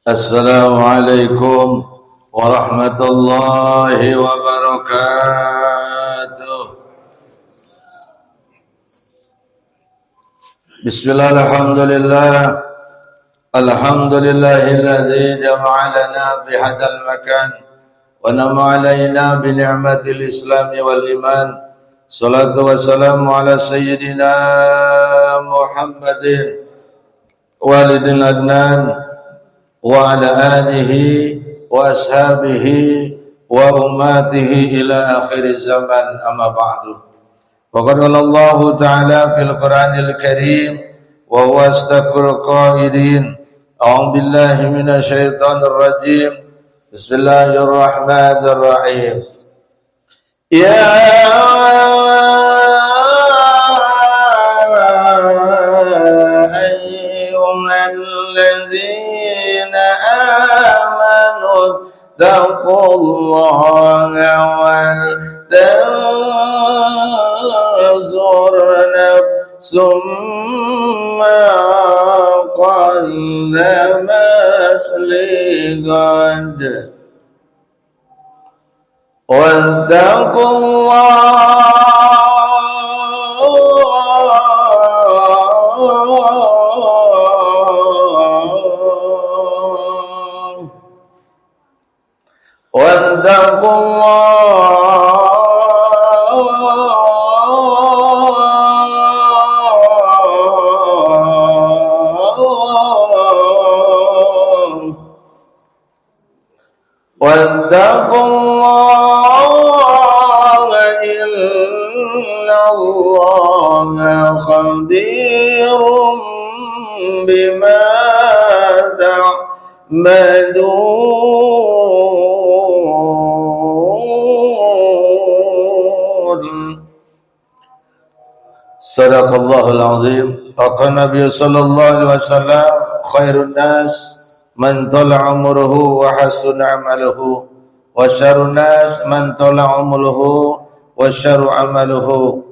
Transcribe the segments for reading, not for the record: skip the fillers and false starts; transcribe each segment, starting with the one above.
Assalamualaikum warahmatullahi wabarakatuh. Bismillah, alhamdulillah. Alhamdulillahilladzi jama'alana bihadzal makan wa nama alaina bi ni'matil islam wal iman. Salatu wassalamu ala sayyidina Muhammadin walidil adnan wa ala alihi wa ashabihi wa ummatihi ila akhir zaman, amma ba'du. Wa qala Allah ta'ala fil Qur'anil Karim wa huwa astaqul qaidin. A'udzu billahi minasy syaithanir rajim. Bismillahirrahmanirrahim. Ya ayyuhalladzina amanu taqullaha wal tanzur nafsum ma qaddamat ligad wattaqullah innallaha khabirum bima ta'malun. Sadaqallahul azim. Qala Nabi sallallahu alaihi wasallam, khairun nas man tala umruhu wa hasuna amaluhu wa syarrun nas man tala umruhu wa syarru amaluhu.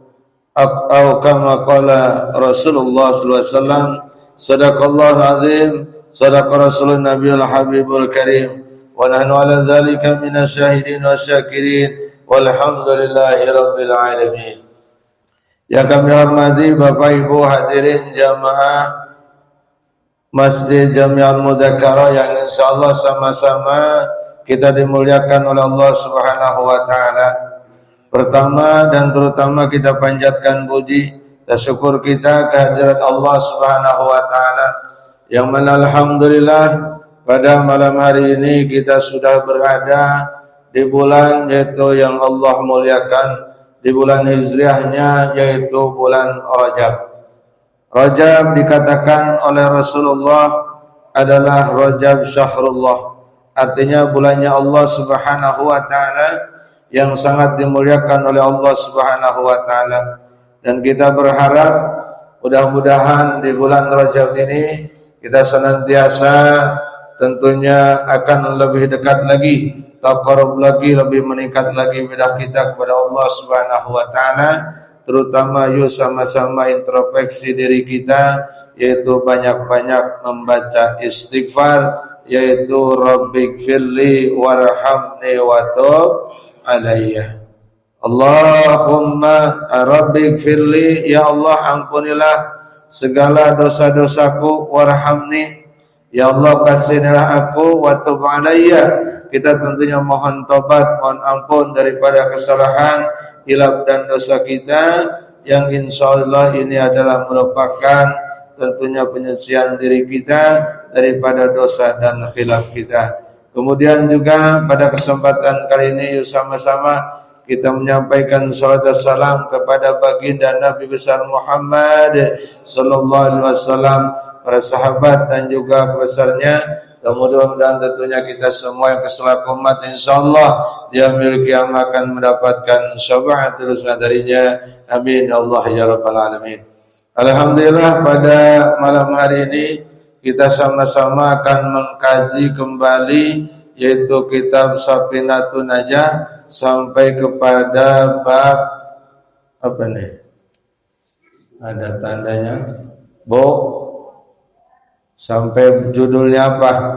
Atau kama qala Rasulullah sallallahu alaihi wasallam, sadaqallahul azim, sadaqa rasulun nabiyul habibul karim, wa nahnu ala dzalika minasyahidin wasyakirin walhamdulillahi rabbil alamin. Yang kami hormati Bapak Ibu hadirin jamaah Masjid Jami'ul Mudzakarah yang insyaallah sama-sama kita dimuliakan oleh Allah Subhanahu wa taala. Pertama dan terutama kita panjatkan puji dan syukur kita kehadirat Allah Subhanahu wa taala yang mana alhamdulillah pada malam hari ini kita sudah berada di bulan yaitu yang Allah muliakan, di bulan hijriahnya yaitu bulan Rajab. Rajab dikatakan oleh Rasulullah adalah Rajab Syahrullah, artinya bulannya Allah Subhanahu wa taala yang sangat dimuliakan oleh Allah Subhanahu wa taala. Dan kita berharap mudah-mudahan di bulan Rajab ini kita senantiasa tentunya akan lebih dekat lagi, taqarrub lagi, lebih meningkat lagi ibadah kita kepada Allah Subhanahu wa taala. Terutama yuk sama-sama introspeksi diri kita, yaitu banyak-banyak membaca istighfar, yaitu Rabbighfirli warhamni wa tub alayya. Allahumma Rabbighfirli, ya Allah ampunilah segala dosa-dosaku, warhamni, ya Allah kasihanilah aku, wa tub alayya, kita tentunya mohon tobat, mohon ampun daripada kesalahan, hilaf dan dosa kita, yang insyaallah ini adalah merupakan tentunya penyucian diri kita daripada dosa dan khilaf kita. Kemudian juga pada kesempatan kali ini sama-sama kita menyampaikan salawat dan salam kepada baginda Nabi besar Muhammad sallallahu alaihi wasallam, para sahabat dan juga kebesarnya. Mudah-mudahan tentunya kita semua yang keselaku umat insyaallah dia miliki yang akan mendapatkan syafaat terus darinya. Amin ya Allah ya rabbal alamin. Alhamdulillah pada malam hari ini kita sama-sama akan mengkaji kembali yaitu kitab Safinatun Najah sampai kepada bab apa nih? Ada tandanya? Sampai judulnya apa?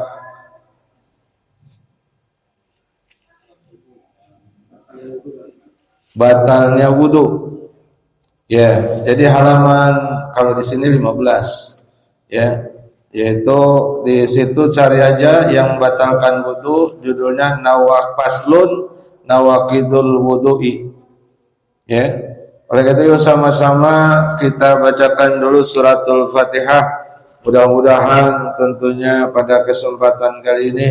batalnya wudu. Ya, jadi halaman kalau di sini 15 ya, yaitu di situ cari aja yang batalkan wudu, judulnya Faslun Nawaqidul Wudu'i. Ya. Oleh karena itu sama-sama kita bacakan dulu suratul Fatihah. Mudah-mudahan tentunya pada kesempatan kali ini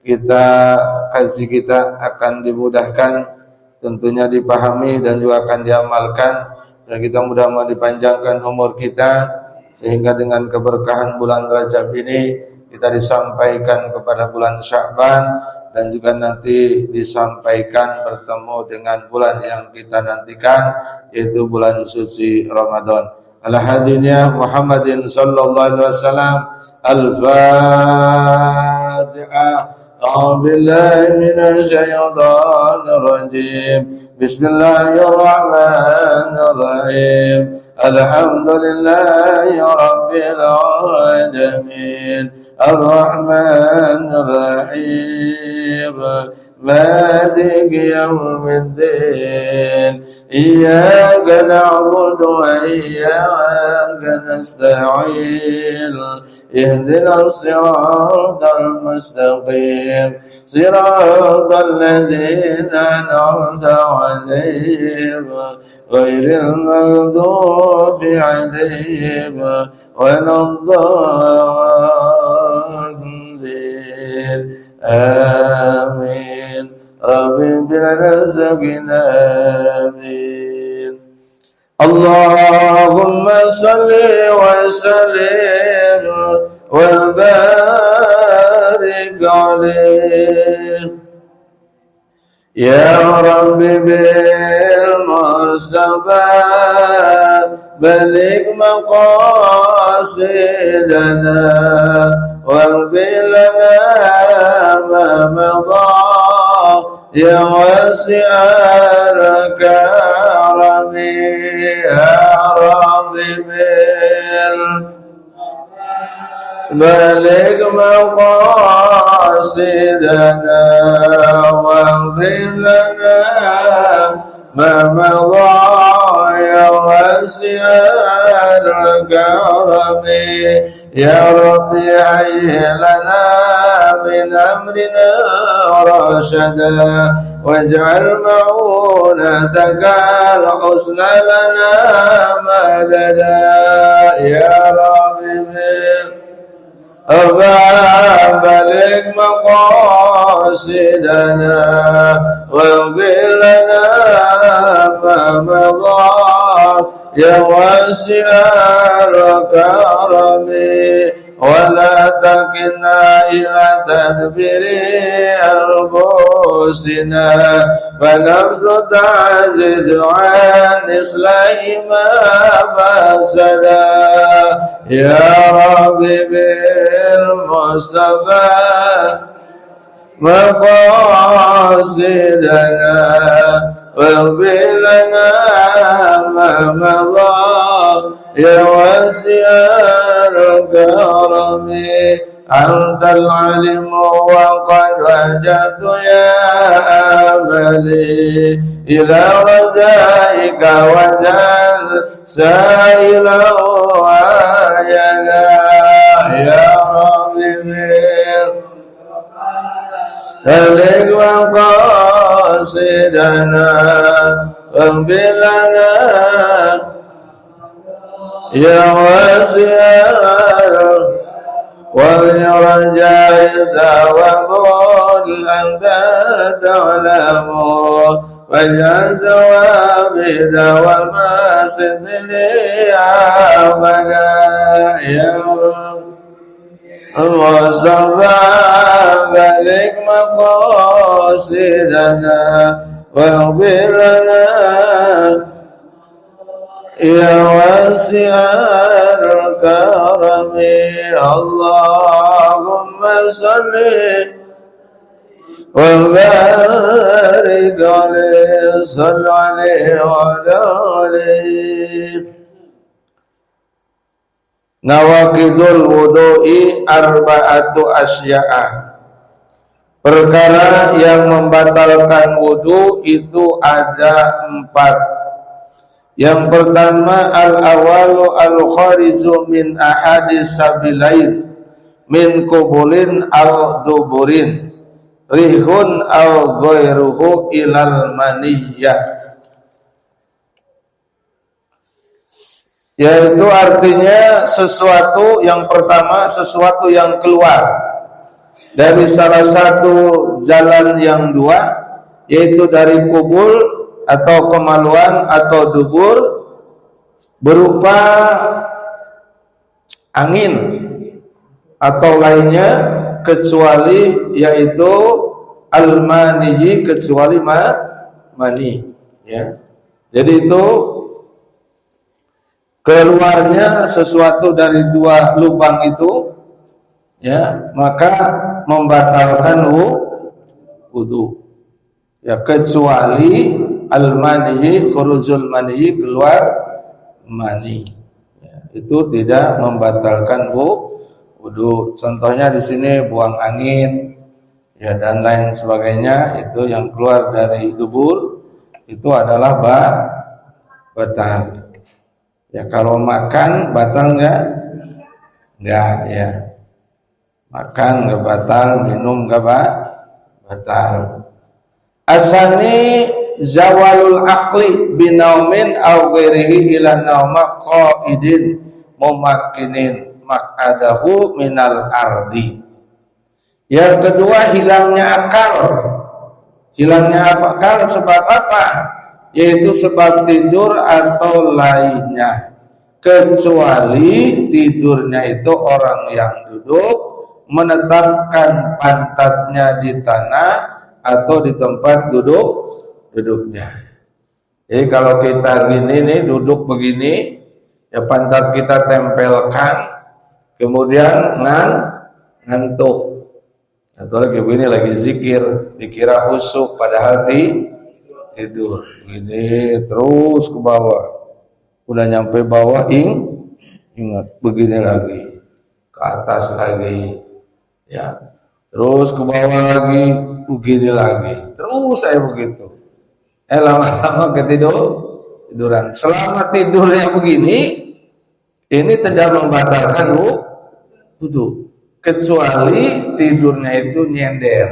kaji kita akan dimudahkan, tentunya dipahami dan juga akan diamalkan, dan kita mudah-mudahan dipanjangkan umur kita sehingga dengan keberkahan bulan Rajab ini kita disampaikan kepada bulan Sya'ban dan juga nanti disampaikan bertemu dengan bulan yang kita nantikan, yaitu bulan suci Ramadan. Al-Hadiniyah Muhammadin sallallahu alaihi wasallam. Al-Fatihah. أعوذ بالله من الشيطان الرجيم. بسم الله الرحمن الرحيم. الحمد لله رب العالمين. الرحمن الرحيم. مالك يوم الدين. إياك نعبد وإياك نستعين. اهدنا الصراط المستقيم. صراط الذين أنعمت عليهم غير المغضوب عليهم ولا الضالين. آمين. رب برزقنا آمين. اللهم صل وسلم وبارك عليه يا رب بالمصطفى. بلغ مقاصدنا واغفر لنا ما مضى يا واسع الكرم يا رب بلغ مقاصدنا واغفر لنا ما مضى يا واسع الكرم يا رب هيئ لنا من أمرنا رشدا واجعل معونتك الحسنى لنا مددا يا رب بلغ مقاصدنا واغفر لنا ما مضى يا واسع الكرم ولا تكلنا إلى تدبير أنفسنا فنفس تعزز عن إصلاح ما فسدا يا رب بالمصطفى مقاصدنا واغفر لنا ما مضى يا واسع الكرم أنت العليم وقد وجدت يا أملي إلى رجائك وجل سائلا وعينا يا رب بلغ مقاصدنا واغفر لنا يا واسع ولرجاء ثواب أنت تعلم واجعل ثوابي دوما صدقي أبدا يا رب المصطفى بلغ مقاصدنا واغفر لنا يا واسع الكرم اللهم صل وبارك عليه صل عليه وعلى آله. Nawaqidul wudu'i arba'atu asya'a. Perkara yang membatalkan wudu itu ada 4. Yang pertama, al-awalu al-kharizu min ahadis sabilain min kubulin au duburin rihun au ghairuhu ilal maniyyah, yaitu artinya sesuatu yang pertama, sesuatu yang keluar dari salah satu jalan yang dua, yaitu dari kubul atau kemaluan atau dubur, berupa angin atau lainnya, kecuali yaitu al-maniyi, kecuali mani, ya. Jadi itu keluarnya sesuatu dari dua lubang itu, ya, maka membatalkan wudu, ya, kecuali al-maniyi, khurujul maniyi, keluar mani, ya, itu tidak membatalkan wudu. Contohnya di sini buang angin, ya, dan lain sebagainya, itu yang keluar dari dubur itu adalah batal. Ya, kalau makan batal enggak? Enggak, ya. Makan enggak batal, minum enggak batal. Asani zawalul aqli binaumin aw ghairihi ila nauma qaidin mumakkinin maq'adahu minal ardi. Yang kedua, hilangnya akal. Hilangnya akal sebab apa? Yaitu sebab tidur atau lainnya, kecuali tidurnya itu orang yang duduk menetapkan pantatnya di tanah atau di tempat duduknya. Jadi kalau kita gini nih, duduk begini, ya pantat kita tempelkan, kemudian ngantuk, atau lagi begini, lagi zikir, dikira khusyuk padahal tidur. Begini terus ke bawah, udah nyampe bawah ingat begini lagi, ke atas lagi, ya, terus ke bawah lagi, begini lagi, terus saya begitu. Lama-lama tiduran. Selama tidurnya begini, ini tidak membatalkan wudu, kecuali tidurnya itu nyender.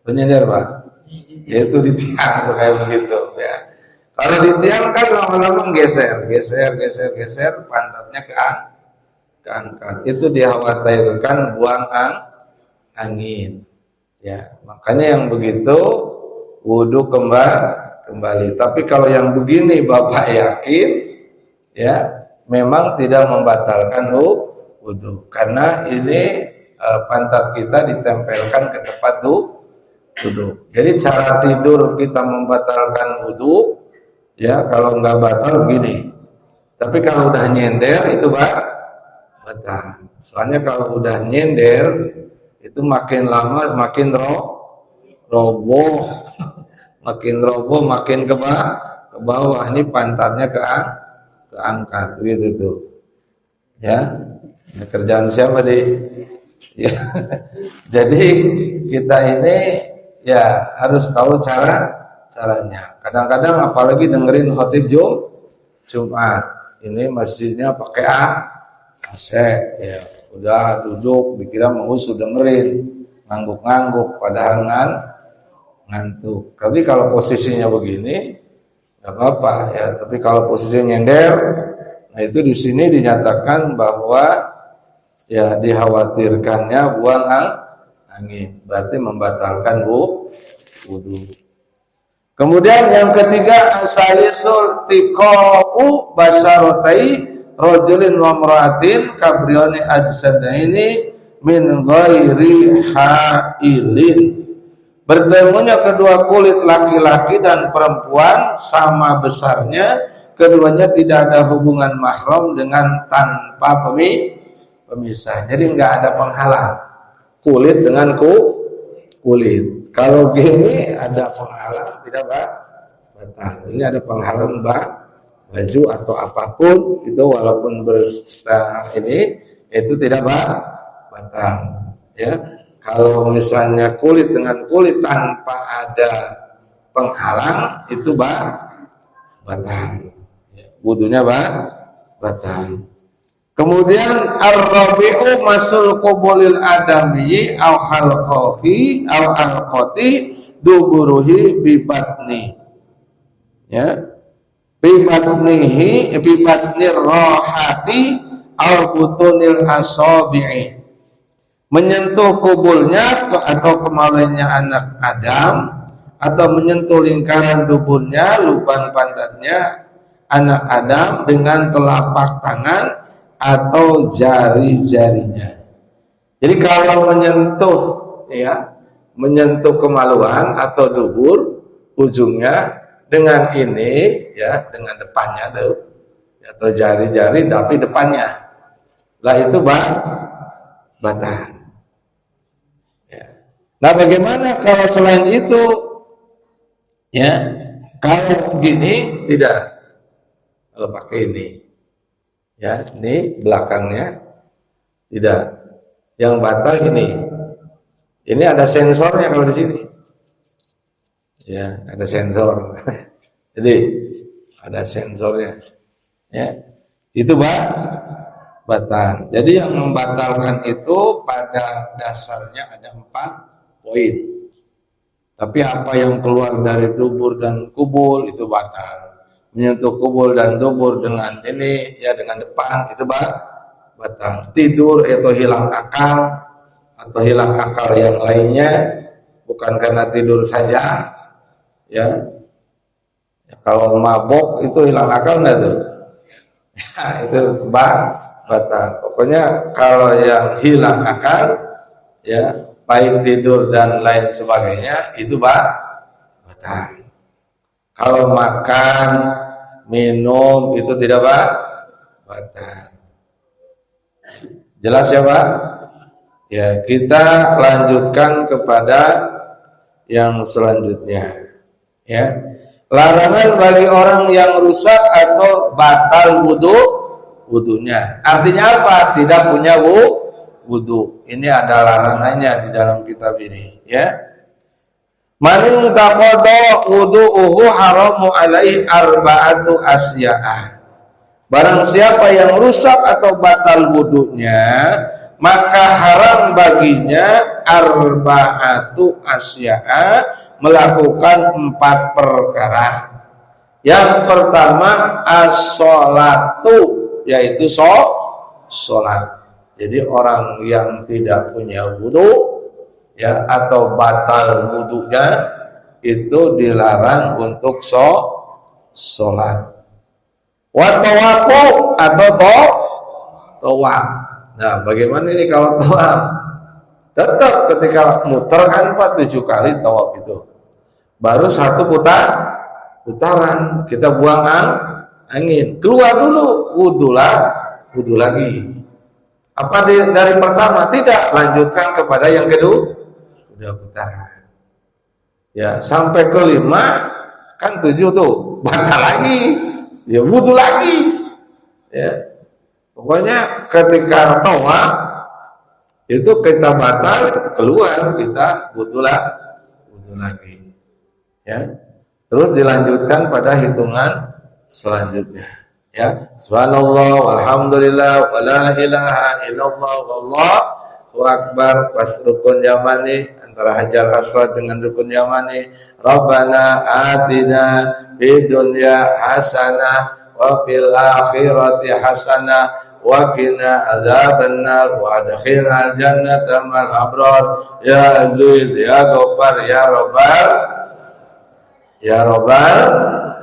Nyender, Pak? Yaitu di tiang, kayak begitu, ya. Kalau di tiang kan lama-lama geser pantatnya keangkat. Itu dikhawatirkan buang angin. Ya, makanya yang begitu wudu kembali. Tapi kalau yang begini Bapak yakin, ya, memang tidak membatalkan wudu, karena ini pantat kita ditempelkan ke tempat duduk. Jadi cara tidur kita membatalkan wudu, ya, kalau nggak batal begini. Tapi kalau udah nyender itu batal. Soalnya kalau udah nyender itu makin lama makin roboh, makin ke bawah. Ini pantatnya keangkat, gitu tuh. Ya, ini kerjaan siapa ya. Jadi kita ini, ya, harus tahu caranya. Kadang-kadang apalagi dengerin khotib Jumat, ini masjidnya pakai AC, ya, udah duduk dikira mau dengerin, ngangguk-ngangguk padahal ngantuk. Tapi kalau posisinya begini nggak apa-apa, ya. Tapi kalau posisinya nyender, nah itu di sini dinyatakan bahwa, ya, dikhawatirkannya buang angin, berarti membatalkan wudu. Kemudian yang ketiga, asalisul tiqa'u basyarotai rajulin wa imra'atin kabriyani ajsadaini min ghairi hailin. Bertemunya kedua kulit laki-laki dan perempuan sama besarnya, keduanya tidak ada hubungan mahram dengan tanpa pemisah. Jadi enggak ada penghalang kulit dengan kulit. Kalau gini ada penghalang, tidak batal. Ini ada penghalang baju atau apapun itu, walaupun ini itu tidak batal, ya. Kalau misalnya kulit dengan kulit tanpa ada penghalang itu batal. Wudunya batal. Kemudian ar-rabi'u masul qubulil adami aw halqahi aw alqati duburuhi bi batni. Ya. Bi batnihi bi batnir rahati aw butunil asabi'i. Menyentuh kubulnya atau kemaluannya anak Adam atau menyentuh lingkaran tubuhnya, lubang pantatnya anak Adam dengan telapak tangan atau jari-jarinya. Jadi kalau menyentuh menyentuh kemaluan atau dubur ujungnya dengan ini ya, dengan depannya tuh atau jari-jari tapi depannya. Lah itu batal. Nah, bagaimana kalau selain itu? Ya, kalau gini tidak. Kalau pakai ini, ya, ini belakangnya tidak. Yang batal ini. Ini ada sensornya kalau di sini. Ya, ada sensor. Jadi ada sensornya. Ya, itu batal. Jadi yang membatalkan itu pada dasarnya ada 4 poin. Tapi apa yang keluar dari dubur dan kubul itu batal. Menyentuh kubul dan dubur dengan ini ya dengan depan itu batal. Tidur atau hilang akal atau hilang akal yang lainnya bukan karena tidur saja ya. Kalau mabok itu hilang akal enggak tuh? Ya, itu batal. Pokoknya kalau yang hilang akal ya baik tidur dan lain sebagainya itu batal. Kalau makan, minum itu tidak batal. Jelas ya Pak? Ya, kita lanjutkan kepada yang selanjutnya. Ya. Larangan bagi orang yang rusak atau batal wudunya. Artinya apa? Tidak punya wudu. Ini ada larangannya di dalam kitab ini, ya. Man taqada wudu'uhu haramu alaihi arba'atu asya'ah. Barang siapa yang rusak atau batal wudunya, maka haram baginya arba'atu asya'ah, melakukan 4 perkara. Yang pertama as-sholatu, yaitu sholat. Jadi orang yang tidak punya wudu ya atau batal wudunya itu dilarang untuk sholat. Wa tawafu atau tawaf. Nah, bagaimana ini kalau tawaf? Tetap ketika muter kan 7 kali tawaf itu. Baru 1 putaran kita buang angin. Keluar dulu, wudu lagi. Apa dari pertama? Tidak, lanjutkan kepada yang kedua. Udah putaran. Ya, sampai ke-5 kan 7 tuh, batal lagi. Ya wudu lagi. Ya. Pokoknya ketika tawaf itu kita batal, keluar kita wudu lagi. Ya. Terus dilanjutkan pada hitungan selanjutnya. Ya, subhanallah walhamdulillah wala ilaha illallah wallahu akbar. Pas rukun yamani antara hajar aswad dengan rukun yamani, rabbana atina fid dunya hasanah wa fil akhirati hasanah wa qina adzabannar wa adkhilnal jannata ma'al abrar ya aziz ya ghaffar ya rabbal.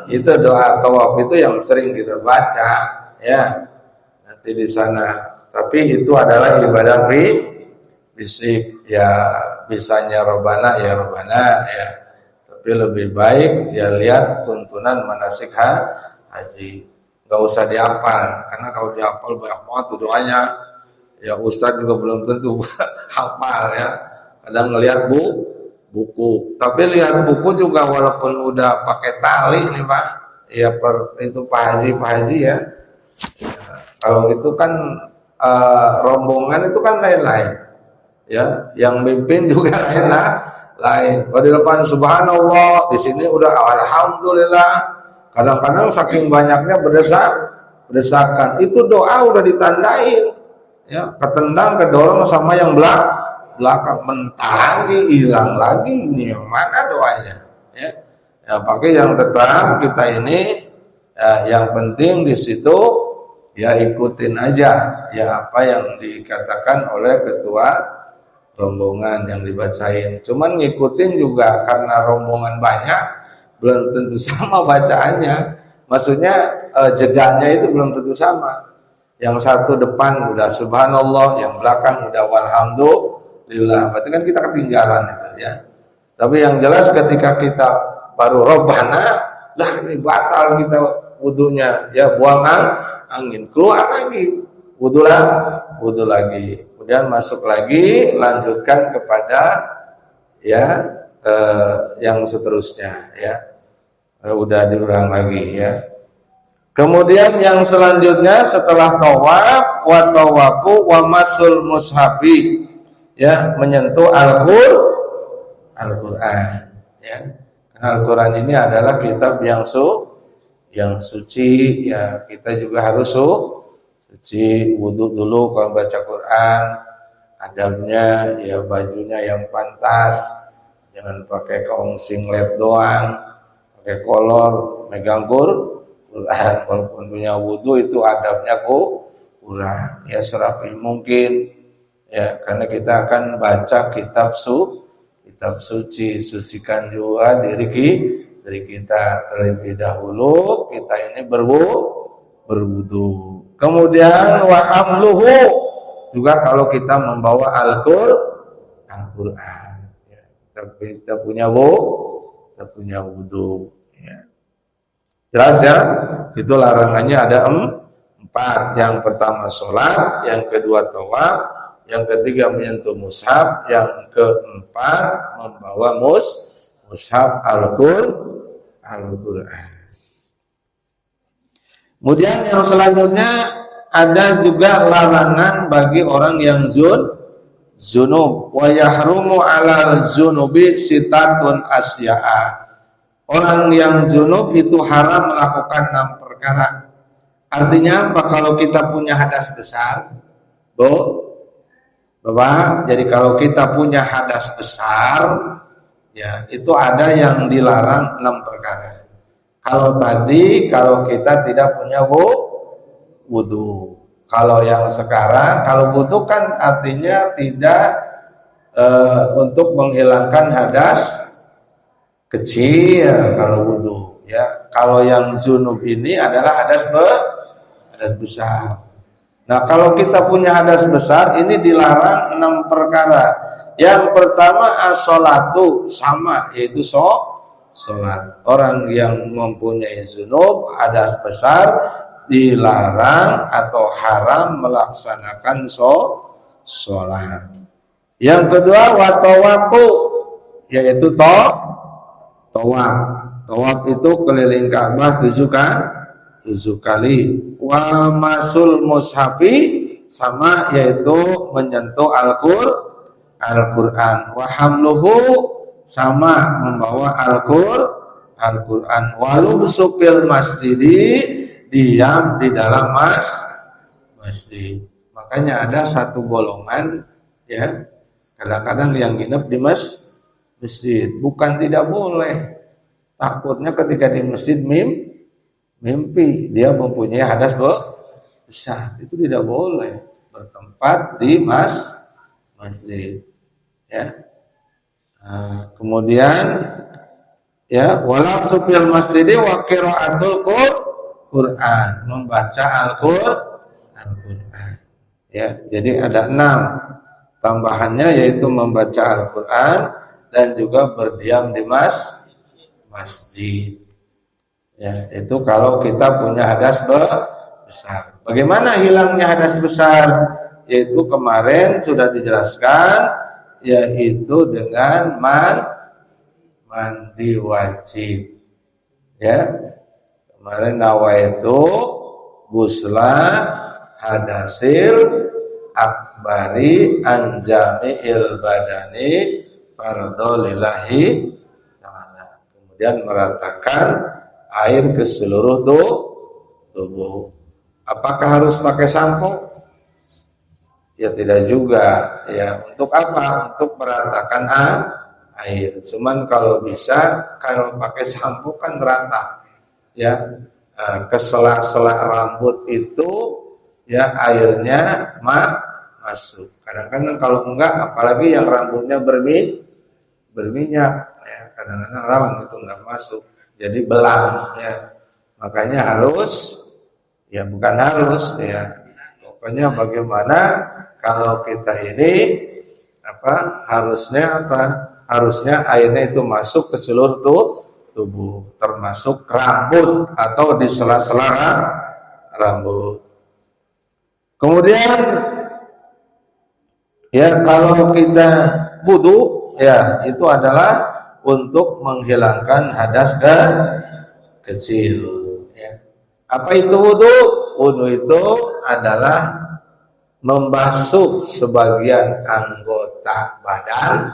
Itu doa tawaf itu yang sering kita baca ya nanti di sana. Tapi itu adalah ibadah fisik ya, bisanya Robbana ya Robbana ya. Tapi lebih baik ya lihat tuntunan manasik haji. Enggak usah dihafal karena kalau dihafal banyak banget tuh doanya. Ya Ustadz juga belum tentu hafal ya. Kadang ngelihat buku, tapi lihat buku juga walaupun udah pakai tali nih Pak, ya itu Pak Haji ya. Kalau itu kan rombongan itu kan lain-lain. ya, yang mimpin juga lain. Kalau di depan subhanallah, di sini udah alhamdulillah. Kadang-kadang saking banyaknya berdesakan, itu doa udah ditandain, ya, ketendang, kedorong sama yang belakang, mentah lagi, hilang lagi, ini yang mana doanya, ya. Ya, pakai yang tetap kita ini, ya, yang penting di situ ya ikutin aja ya apa yang dikatakan oleh ketua rombongan yang dibacain. Cuman ngikutin juga karena rombongan banyak belum tentu sama bacaannya. Maksudnya jedanya itu belum tentu sama. Yang satu depan udah subhanallah, yang belakang udah walhamdulillah. Berarti kan kita ketinggalan itu ya. Tapi yang jelas ketika kita baru robbana, lah ini batal kita wudunya, ya, buang angin, keluar lagi, wudu lagi, kemudian masuk lagi, lanjutkan kepada ya yang seterusnya, ya, udah diulang lagi, ya. Kemudian yang selanjutnya setelah tawaf, wa tawafu wa masul mushafi, ya, menyentuh Al-Qur'an, ya. Al-Quran ini adalah kitab yang suci, ya, kita juga harus suci, wudu dulu kalau baca Quran, adabnya ya bajunya yang pantas, jangan pakai kaos singlet doang, pakai kolor, megang Quran, walaupun punya wudu itu adabnya kurang, ya, serapi mungkin, ya, karena kita akan baca kitab suci, sucikan juga diri kita terlebih dahulu, kita ini berwudu. Kemudian wa hamluhu, juga kalau kita membawa Al-Qur'an, ya, kita punya wudu, ya. Jelas ya? Itu larangannya ada 4. Yang pertama sholat, yang kedua tawaf, yang ketiga menyentuh mushaf, yang keempat membawa mushaf Al-Qur'an. Kemudian yang selanjutnya ada juga larangan bagi orang yang junub, wa yahrumu 'alal junubi sitatun asya'a. Orang yang junub itu haram melakukan 6 perkara. Artinya apa? Kalau kita punya hadas besar, Bapak, jadi kalau kita punya hadas besar, ya, itu ada yang dilarang 6 perkara. Kalau tadi, kalau kita tidak punya wudu. Kalau yang sekarang, kalau wudu kan artinya tidak untuk menghilangkan hadas kecil kalau wudu, ya. Kalau yang junub ini adalah hadas besar. Nah, kalau kita punya hadas besar, ini dilarang 6 perkara. Yang pertama as-sholatu, sama, yaitu sholat. Orang yang mempunyai junub, hadas besar, dilarang atau haram melaksanakan sholat. Yang kedua wa tawafu, yaitu tawaf. Tawaf itu keliling Ka'bah 7 kali. Wa masul mushafi, sama, yaitu menyentuh Al-Qur'an. Wa hamluhu, sama, membawa Al-Qur'an. Walu supil masjidi, diam di dalam masjid. Makanya ada satu golongan, ya, kadang-kadang yang nginep di masjid, bukan tidak boleh, takutnya ketika di masjid mimpi dia mempunyai hadas besar, itu tidak boleh bertempat di masjid, ya. Kemudian, ya, wala supil masjidi wa qiraatul Quran, membaca Al-Qur'an, ya. Jadi ada 6 tambahannya, yaitu membaca Al-Qur'an dan juga berdiam di masjid. Ya, itu kalau kita punya hadas besar. Bagaimana hilangnya hadas besar? Yaitu kemarin sudah dijelaskan, yaitu dengan mandi wajib. Ya, kemarin nawaitu gusla hadasil akbari an jami'il badani fardhu lillahi ta'ala. Kemudian meratakan air ke seluruh tubuh. Apakah harus pakai sampo? Ya tidak juga. Ya, untuk apa? Untuk meratakan air. Cuman kalau bisa, kalau pakai sampo kan rata. Ya, ke sela-sela rambut itu ya airnya masuk. Kadang-kadang kalau enggak, apalagi yang rambutnya berminyak, ya kadang-kadang rawan itu enggak masuk. Jadi belang, ya. Makanya harus, ya bukan harus, ya. Pokoknya bagaimana kalau kita ini harusnya airnya itu masuk ke seluruh tubuh, termasuk rambut atau di sela-sela rambut. Kemudian ya kalau kita wudu, ya itu adalah untuk menghilangkan hadas kecil. Ya. Apa itu wudu? Wudu itu adalah membasuh sebagian anggota badan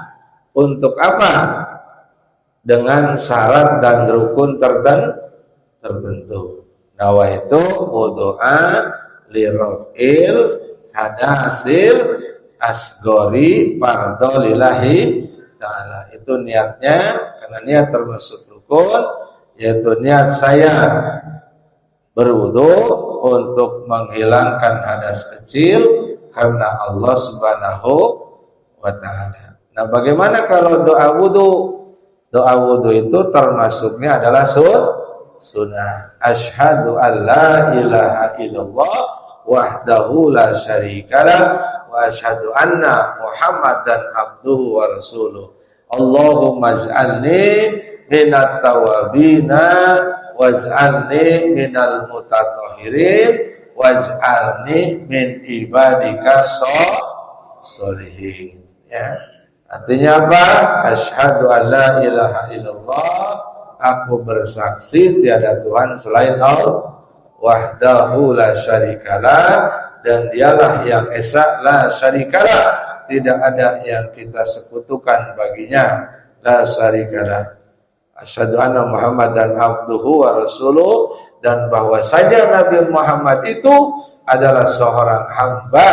untuk apa? Dengan syarat dan rukun tertentu. Nawaitu wudu'a liraf'il hadasil asgori fardhu lillahi ta'ala. Itu niatnya, karena niat termasuk rukun, yaitu niat saya berwudu untuk menghilangkan hadas kecil karena Allah Subhanahu wa ta'ala. Nah, bagaimana kalau doa wudu? Doa wudu itu termasuknya adalah sunnah. Asyhadu an la ilaha illallah wahdahu la syarikalah wa asyhadu anna Muhammadan abduhu wa rasuluh. Allahumma ij'alni minat tawabina waj'alni minal mutatahhirin waj'alni min ibadika sholihin. Ya. Artinya apa? Asyhadu an la ilaha illallah, aku bersaksi tiada Tuhan selain Allah, wahdahu la syarikalah, dan dialah yang esa la syarikalah, tidak ada yang kita sekutukan baginya, la syarikalah. Asyhadu anna Muhammadan abduhu wa rasuluh, dan bahwasanya Nabi Muhammad itu adalah seorang hamba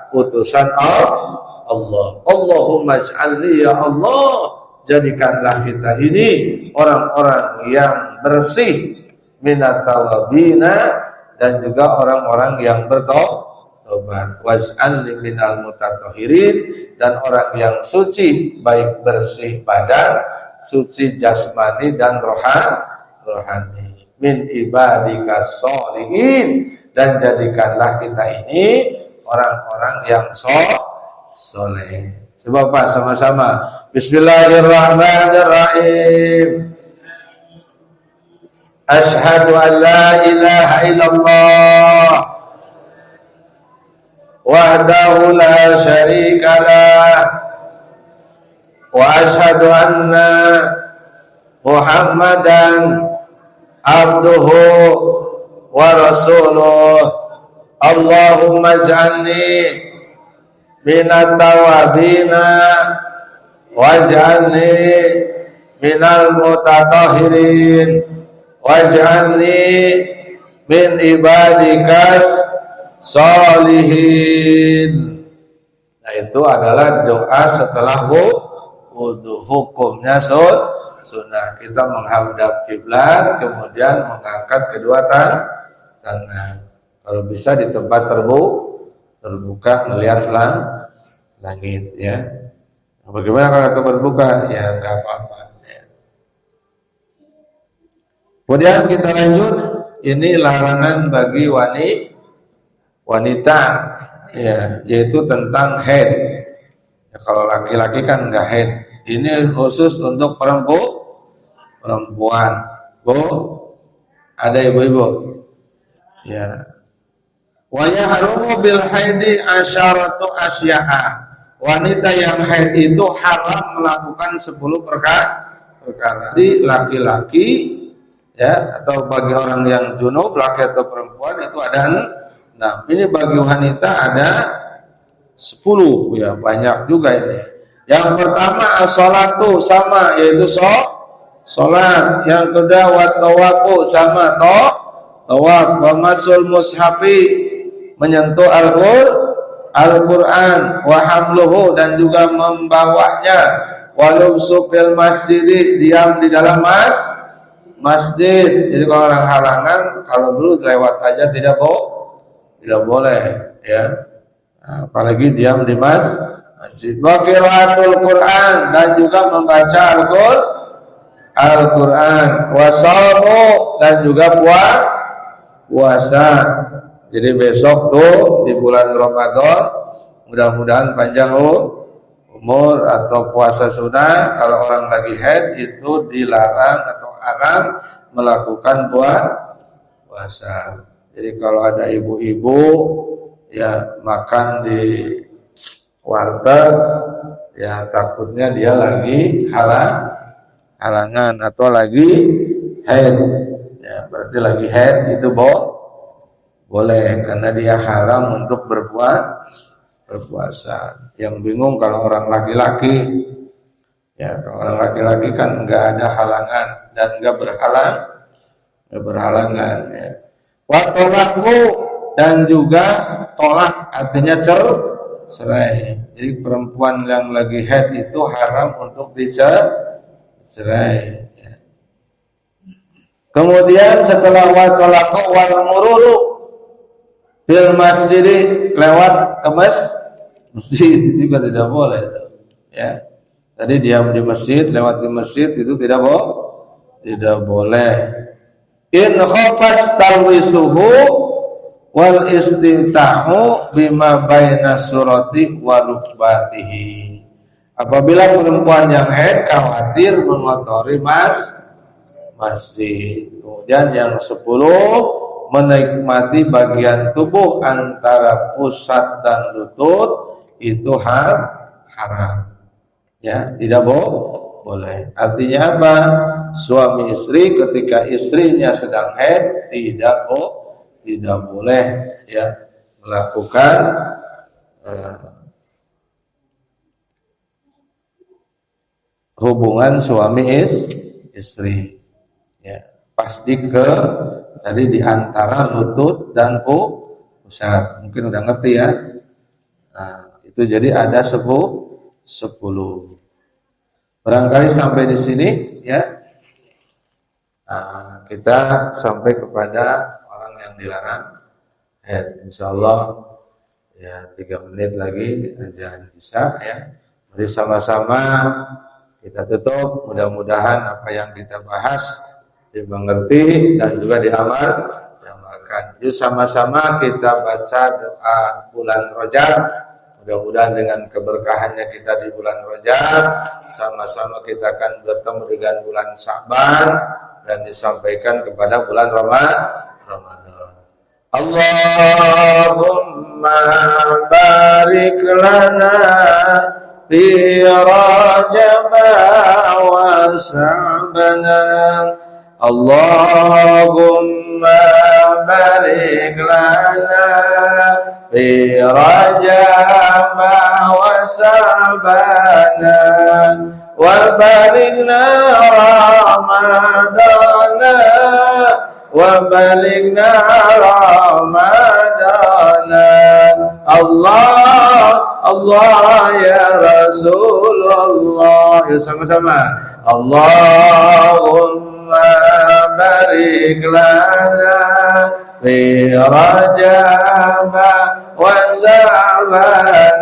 utusan Allah. Allahumma ij'alni, ya Allah, jadikanlah kita ini orang-orang yang bersih, minat tawabina, dan juga orang-orang yang bertobat, waj'alni minal mutatahhirin, dan orang yang suci, baik bersih badan, suci jasmani dan rohani, min ibadika sholihin, dan jadikanlah kita ini orang-orang yang soleh. Coba Pak sama-sama. Bismillahirrahmanirrahim. Asyhadu an la ilaha illallah wahdahu la syarikalah wa asyhadu anna Muhammadan abduhu wa rasuluh. Allahumma ij'alni minat tawabina waj'alni minal mutatahhirin waj'alni min ibadikas sholihin. Nah, itu adalah doa setelah wudu. Hukumnya sunnah. Kita menghadap kiblat, kemudian mengangkat kedua tangan. Kalau bisa di tempat terbuka melihat langit, ya. Bagaimana kalau tempat terbuka? Ya enggak apa-apa, ya. Kemudian kita lanjut, ini larangan bagi wanita, ya, yaitu tentang haid. Ya, kalau laki-laki kan enggak haid. Ini khusus untuk perempuan. Bu, ada ibu-ibu? Ya. Wa yahrumu bil haidi asyaratu asya'a. Wanita yang haid itu haram melakukan 10 perkara. Jadi laki-laki, ya, atau bagi orang yang junub, laki atau perempuan, itu ada 6. Ini bagi wanita ada 10 ya, banyak juga ini. Yang pertama as-sholatu sama, yaitu sholat. Yang kedua wat-tawafu sama tawaf. Wa masul mushafi menyentuh Al-Quran. Wa hamluhu dan juga membawanya. Walubsu fil masjid, diam di dalam masjid. Jadi kalau orang halangan, kalau dulu lewat aja tidak boleh ya. Apalagi diam di masjid. Wa qiraatul Quran dan juga membaca Al-Quran. Wa shaumu dan juga puasa. Jadi besok tuh di bulan Ramadan mudah-mudahan panjang umur atau puasa sunnah. Kalau orang lagi haid itu dilarang atau haram melakukan puasa. Jadi kalau ada ibu-ibu ya makan di warteg ya takutnya dia lagi halangan atau lagi haid ya, berarti lagi haid itu boleh karena dia haram untuk berpuasa. Yang bingung kalau orang laki-laki ya, kalau orang laki-laki kan enggak ada halangan dan enggak berhalangan ya. Wa talaqu dan juga tolak artinya cerai. Jadi perempuan yang lagi haid itu haram untuk dicerai. Ya. Kemudian setelah wa talaqu wal mururu fil masjid, lewat ke masjid itu juga tidak boleh. Ya. Tadi diam di masjid, lewat di masjid itu tidak boleh. In khafas talwisuhu wal istiftahu bima baina surati wa rukbatihi. Apabila perempuan yang haid khawatir mengotori masjid. Kemudian yang 10 menikmati bagian tubuh antara pusat dan lutut itu haram. Ya, tidak boleh. Artinya apa? Suami istri ketika istrinya sedang haid tidak boleh ya melakukan hubungan suami istri. Ya, pasti tadi di antara lutut dan pusat. Mungkin udah ngerti ya. Nah, itu jadi ada 10. Barangkali sampai di sini ya. Nah, kita sampai kepada orang yang dilarang. Insyaallah ya 3 menit lagi azan isya ya. Mari sama-sama kita tutup. Mudah-mudahan apa yang kita bahas dimengerti dan juga diamalkan. Yuk sama-sama kita baca doa bulan Rajab. Mudah-mudahan dengan keberkahannya kita di bulan Rajab, sama-sama kita akan bertemu dengan bulan Sya'ban dan disampaikan kepada bulan Ramadan. Allahumma barik lana fi Rajab wa Sya'ban. Allahumma barik lana fi Rajab wa Sya'ban wa balighna Ramadana wa balighna Ramadana. Allah ya Rasulullah. Yuk sama-sama. Allahumma barik lana fi Rajab wa Sya'ban.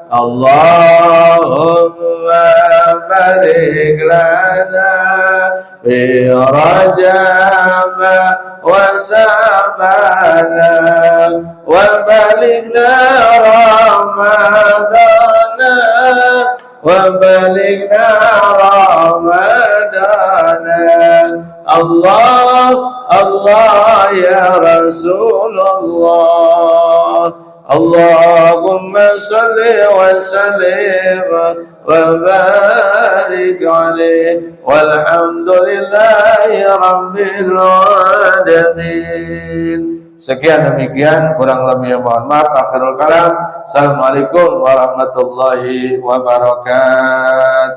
Allahumma barik lana fi Rajab wa Sya'ban wa balighna Ramadana wa balighna Ramadana. Allah ya Rasulullah. Allahumma salli wa sallim wa barik alaihi walhamdulillahi rabbil alamin. Sekian demikian, kurang lebih mohon maaf. Akhirul kalam. Assalamualaikum warahmatullahi wabarakatuh.